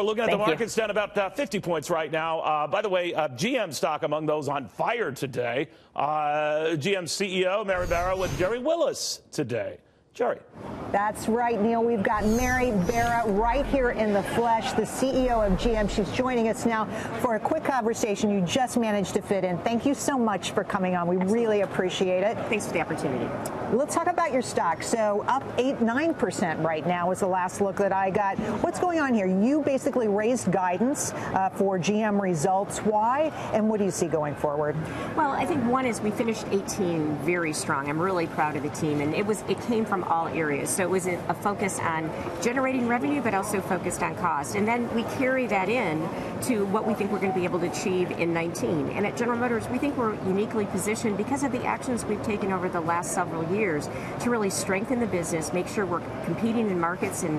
We're looking at Thank the you. markets down about 50 points right now. By the way, GM stock among those on fire today. GM CEO Mary Barra with Jerry Willis today. Jerry. That's right, Neil. We've got Mary Barra right here in the flesh, the CEO of GM. She's joining us now for a quick conversation. You just managed to fit in. Thank you so much for coming on. We really appreciate it. Thanks for the opportunity. Let's talk about your stock. So up 8-9% right now was the last look that I got. What's going on here? You basically raised guidance for GM results. Why? And what do you see going forward? Well, I think one is we finished 18 very strong. I'm really proud of the team, and it came from all areas. So it was a focus on generating revenue, but also focused on cost. And then we carry that in to what we think we're going to be able to achieve in 19. And at General Motors, we think we're uniquely positioned because of the actions we've taken over the last several years to really strengthen the business, make sure we're competing in markets and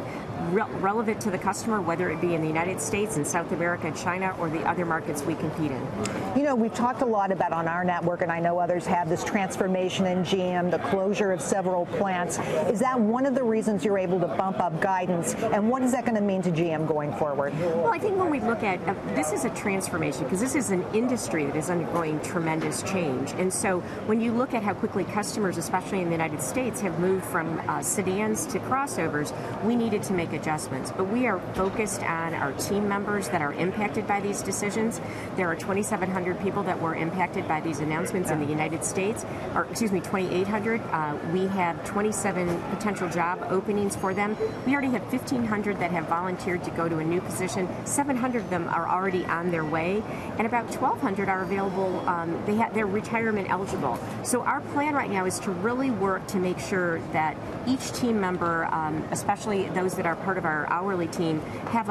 relevant to the customer, whether it be in the United States and South America, China, or the other markets we compete in. You know, we've talked a lot about on our network, and I know others have, this transformation in GM, the closure of several plants. Is that one of the reasons you're able to bump up guidance? And what is that going to mean to GM going forward? Well, I think when we look at, this is a transformation because this is an industry that is undergoing tremendous change. And so when you look at how quickly customers, especially in the United States, have moved from sedans to crossovers, we needed to make adjustments. But we are focused on our team members that are impacted by these decisions. There are 2,700 people that were impacted by these announcements in the United States, or excuse me, 2,800. We have 27 potential job openings for them. We already have 1,500 that have volunteered to go to a new position. 700 of them are already on their way, and about 1,200 are available. They're retirement eligible. So our plan right now is to really work to make sure that each team member, especially those that are part of our hourly team, have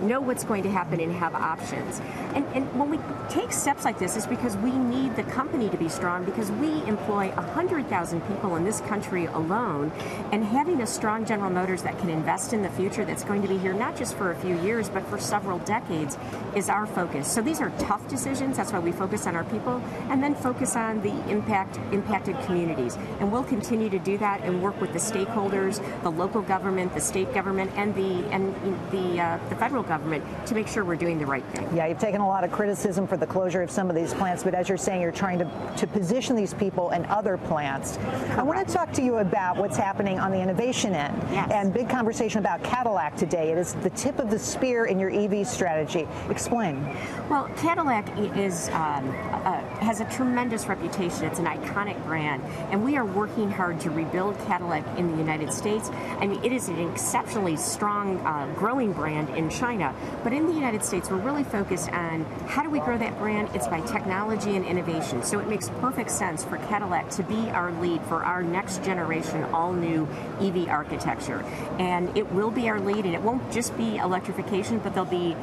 know what's going to happen and have options. And when we take steps like this, it's because we need the company to be strong, because we employ 100,000 people in this country alone, and having a strong General Motors that can invest in the future, that's going to be here not just for a few years but for several decades, is our focus. So these are tough decisions. That's why we focus on our people and then focus on the impacted communities. And we'll continue to do that and work with the stakeholders, the local government, the state government, and the federal government to make sure we're doing the right thing. Yeah, you've taken a lot of criticism for the closure of some of these plants, but as you're saying, you're trying to position these people in other plants. I want to talk to you about what's happening on the innovation end. Yes. And big conversation about Cadillac today. It is the tip of the spear in your EV strategy. Explain. Well, Cadillac has a tremendous reputation. It's an iconic brand, and we are working hard to rebuild Cadillac in the United States. I mean, it is an exceptionally strong, growing brand in China, but in the United States, we're really focused on how do we grow that brand. It's by technology and innovation. So it makes perfect sense for Cadillac to be our lead for our next generation all-new EV architecture. And it will be our lead, and it won't just be electrification, but there'll be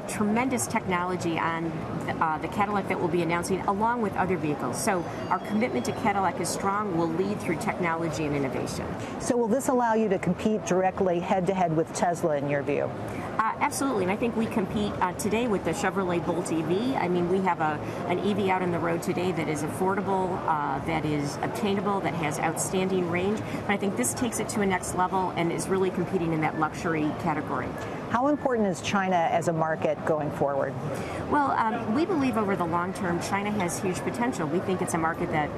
tremendous technology on the Cadillac that we'll be announcing, along with other vehicles. So our commitment to Cadillac is strong. We'll lead through technology and innovation. So will this allow you to compete directly head-to-head with Tesla, in your view? Absolutely, and I think we compete today with the Chevrolet Bolt EV. I mean, we have an EV out on the road today that is affordable, that is obtainable, that has outstanding range. But I think this takes it to a next level and is really competing in that luxury category. How important is China as a market going forward? Well, we believe over the long term, China has huge potential. We think it's a market that,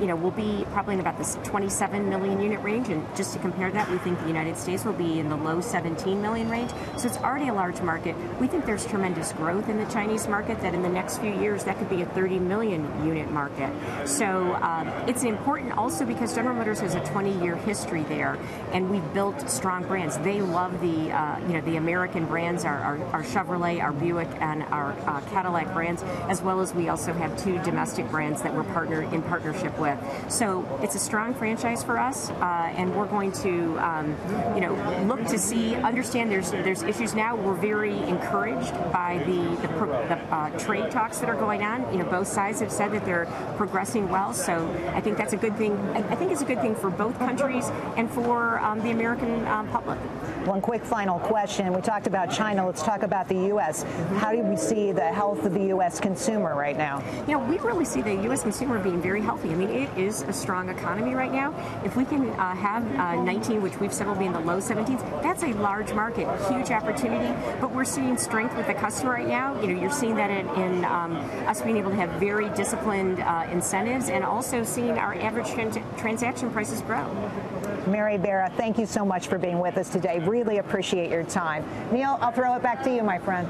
will be probably in about this 27 million unit range. And just to compare that, we think the United States will be in the low 17 million range. So it's already a large market. We think there's tremendous growth in the Chinese market, that in the next few years, that could be a 30 million unit market. So it's important also because General Motors has a 20-year history there, and we've built strong brands. They love the American brands, our Chevrolet, our Buick, and our Cadillac brands, as well as we also have 2 domestic brands that we're in partnership with. So it's a strong franchise for us, and we're going to, look to see, understand there's issues now. We're very encouraged by the trade talks that are going on. Both sides have said that they're progressing well. So I think that's a good thing. I think it's a good thing for both countries and for the American public. One quick final question. We talked about China. Let's talk about the U.S. How do we see the health of the U.S. consumer right now? You know, we really see the U.S. consumer being very healthy. I mean, it is a strong economy right now. If we can have 19, which we've said will be in the low 17s, that's a large market, huge opportunity. But we're seeing strength with the customer right now. You know, you're seeing that in us being able to have very disciplined incentives, and also seeing our average transaction prices grow. Mary Barra, thank you so much for being with us today. Really appreciate your time. Neil, I'll throw it back to you, my friend.